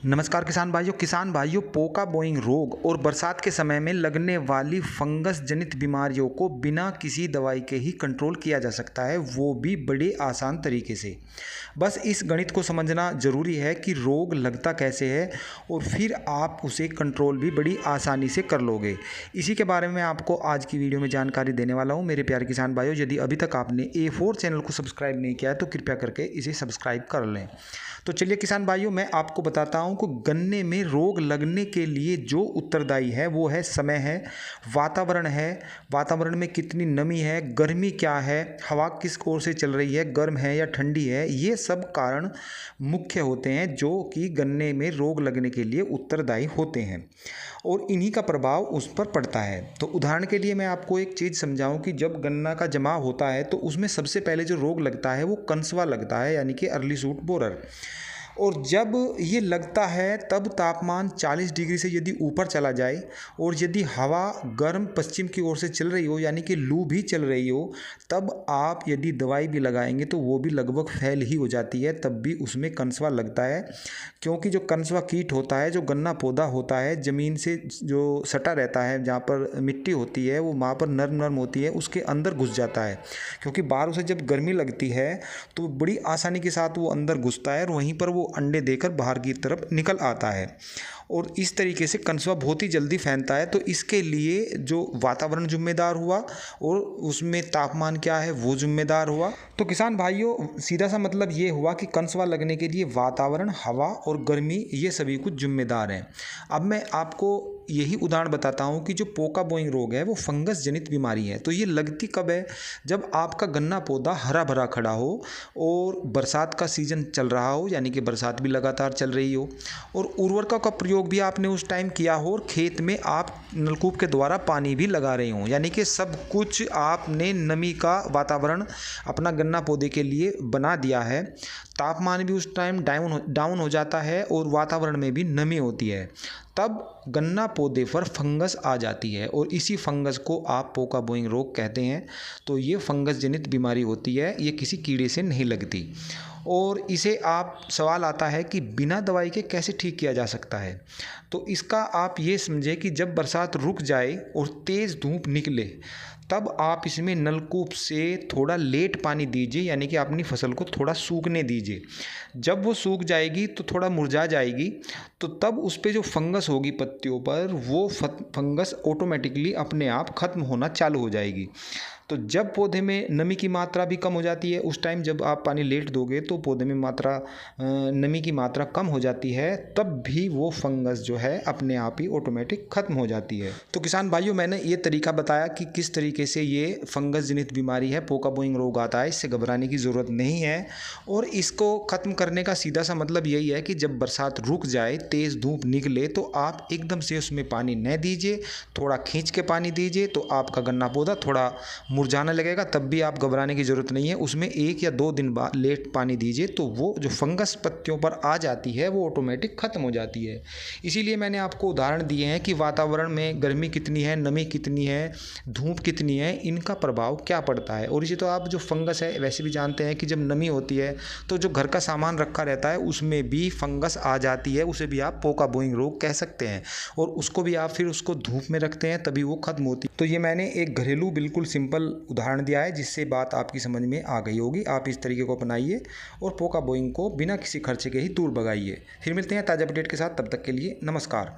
नमस्कार किसान भाइयों पोका बोइंग रोग और बरसात के समय में लगने वाली फंगस जनित बीमारियों को बिना किसी दवाई के ही कंट्रोल किया जा सकता है, वो भी बड़े आसान तरीके से। बस इस गणित को समझना ज़रूरी है कि रोग लगता कैसे है और फिर आप उसे कंट्रोल भी बड़ी आसानी से कर लोगे। इसी के बारे में आपको आज की वीडियो में जानकारी देने वाला हूँ। मेरे प्यारे किसान भाइयों, यदि अभी तक आपने A4 चैनल को सब्सक्राइब नहीं किया है तो कृपया करके इसे सब्सक्राइब कर लें। तो चलिए किसान भाइयों, मैं आपको बताता हूं कि गन्ने में रोग लगने के लिए जो उत्तरदायी है वो है समय है, वातावरण है, वातावरण में कितनी नमी है, गर्मी क्या है, हवा किस ओर से चल रही है, गर्म है या ठंडी है। ये सब कारण मुख्य होते हैं जो कि गन्ने में रोग लगने के लिए उत्तरदायी होते हैं और इन्हीं का प्रभाव उस पर पड़ता है। तो उदाहरण के लिए मैं आपको एक चीज़ समझाऊं कि जब गन्ना का जमाव होता है तो उसमें सबसे पहले जो रोग लगता है वो कंसवा लगता है, यानी कि अर्ली शूट बोरर। और जब ये लगता है तब तापमान 40 डिग्री से यदि ऊपर चला जाए और यदि हवा गर्म पश्चिम की ओर से चल रही हो, यानी कि लू भी चल रही हो, तब आप यदि दवाई भी लगाएंगे तो वो भी लगभग फैल ही हो जाती है, तब भी उसमें कंसवा लगता है। क्योंकि जो कंसवा कीट होता है, जो गन्ना पौधा होता है, ज़मीन से जो सटा रहता है, जहाँ पर मिट्टी होती है वो वहाँ पर नर्म नर्म होती है, उसके अंदर घुस जाता है। क्योंकि बाहर उसे जब गर्मी लगती है तो बड़ी आसानी के साथ वो अंदर घुसता है और वहीं पर वो अंडे देकर बाहर की तरफ निकल आता है और इस तरीके से कंसवा बहुत ही जल्दी फैलता है। तो इसके लिए जो वातावरण जिम्मेदार हुआ और उसमें तापमान क्या है वो जिम्मेदार हुआ। तो किसान भाइयों, सीधा सा मतलब ये हुआ कि कंसवा लगने के लिए वातावरण, हवा और गर्मी ये सभी कुछ जिम्मेदार हैं। अब मैं आपको यही उदाहरण बताता हूँ कि जो पोका बोइंग रोग है वो फंगस जनित बीमारी है। तो ये लगती कब है? जब आपका गन्ना पौधा हरा भरा खड़ा हो और बरसात का सीजन चल रहा हो, यानी कि बरसात भी लगातार चल रही हो और उर्वरकों का प्रयोग भी आपने उस टाइम किया हो और खेत में आप नलकूप के द्वारा पानी भी लगा रहे हो, यानी कि सब कुछ आपने नमी का वातावरण अपना गन्ना पौधे के लिए बना दिया है। तापमान भी उस टाइम डाउन हो जाता है और वातावरण में भी नमी होती है, तब गन्ना पौधे पर फंगस आ जाती है और इसी फंगस को आप पोका बोइंग रोग कहते हैं। तो ये फंगस जनित बीमारी होती है, ये किसी कीड़े से नहीं लगती और इसे आप सवाल आता है कि बिना दवाई के कैसे ठीक किया जा सकता है। तो इसका आप ये समझें कि जब बरसात रुक जाए और तेज़ धूप निकले तब आप इसमें नलकूप से थोड़ा लेट पानी दीजिए, यानी कि अपनी फसल को थोड़ा सूखने दीजिए। जब वो सूख जाएगी तो थोड़ा मुरझा जाएगी, तो तब उस पे जो फंगस होगी पत्तियों पर, वो फंगस ऑटोमेटिकली अपने आप ख़त्म होना चालू हो जाएगी। तो जब पौधे में नमी की मात्रा भी कम हो जाती है, उस टाइम जब आप पानी लेट दोगे तो पौधे में नमी की मात्रा कम हो जाती है, तब भी वो फंगस जो है अपने आप ही ऑटोमेटिक ख़त्म हो जाती है। तो किसान भाइयों, मैंने ये तरीका बताया कि किस तरीके से ये फंगस जनित बीमारी है, पोका बोइंग रोग आता है। इससे घबराने की ज़रूरत नहीं है और इसको ख़त्म करने का सीधा सा मतलब यही है कि जब बरसात रुक जाए, तेज़ धूप निकले, तो आप एकदम से उसमें पानी न दीजिए, थोड़ा खींच के पानी दीजिए, तो आपका गन्ना पौधा थोड़ा मुरझाने लगेगा। तब भी आप घबराने की ज़रूरत नहीं है, उसमें 1 या 2 दिन बाद लेट पानी दीजिए, तो वो जो फंगस पत्तियों पर आ जाती है वो ऑटोमेटिक ख़त्म हो जाती है। इसीलिए मैंने आपको उदाहरण दिए हैं कि वातावरण में गर्मी कितनी है, नमी कितनी है, धूप कितनी है, इनका प्रभाव क्या पड़ता है। और इसी तो आप जो फंगस है वैसे भी जानते हैं कि जब नमी होती है तो जो घर का सामान रखा रहता है उसमें भी फंगस आ जाती है, उसे भी आप पोका बोइंग रोग कह सकते हैं और उसको भी आप फिर उसको धूप में रखते हैं तभी वो ख़त्म होती है। तो ये मैंने एक घरेलू बिल्कुल सिंपल उदाहरण दिया है जिससे बात आपकी समझ में आ गई होगी। आप इस तरीके को अपनाइए और पोका बोइंग को बिना किसी खर्चे के ही दूर भगाइए। फिर मिलते हैं ताज़ा अपडेट के साथ, तब तक के लिए नमस्कार।